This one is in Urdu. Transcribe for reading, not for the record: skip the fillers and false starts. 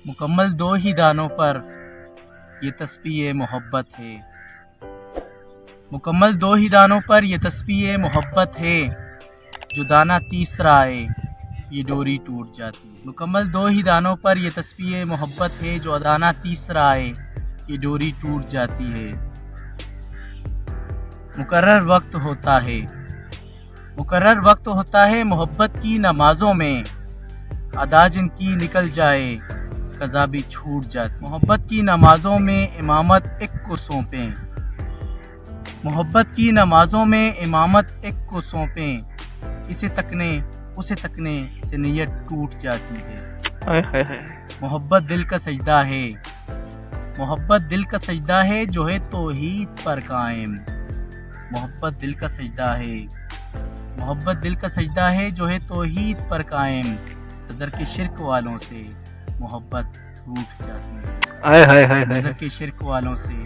مکمل دو ہی دانوں پر یہ تسبیح محبت ہے، مکمل دو ہی دانوں پر یہ تسبیح محبت ہے، جو دانہ تیسرا آئے یہ ڈوری ٹوٹ جاتی ہے۔ مکمل دو ہی دانوں پر یہ تسبیح محبت ہے، جو دانہ تیسرا آئے یہ ڈوری ٹوٹ جاتی ہے۔ مقرر وقت ہوتا ہے، مقرر وقت ہوتا ہے محبت کی نمازوں میں، ادا جن کی نکل جائے قضا بھی چھوٹ جاتی۔ محبت کی نمازوں میں امامت ایک کو سونپیں، محبت کی نمازوں میں امامت ایک کو سونپیں، اسے تکنے سے نیت ٹوٹ جاتی ہے۔ محبت دل کا سجدہ ہے، محبت دل کا سجدہ ہے جو ہے توحید پر قائم، محبت دل کا سجدہ ہے، محبت دل کا سجدہ ہے جو ہے توحید پر قائم، نظر کے شرک والوں سے محبت ٹوٹ جاتی ہے، نظر کے شرک والوں سے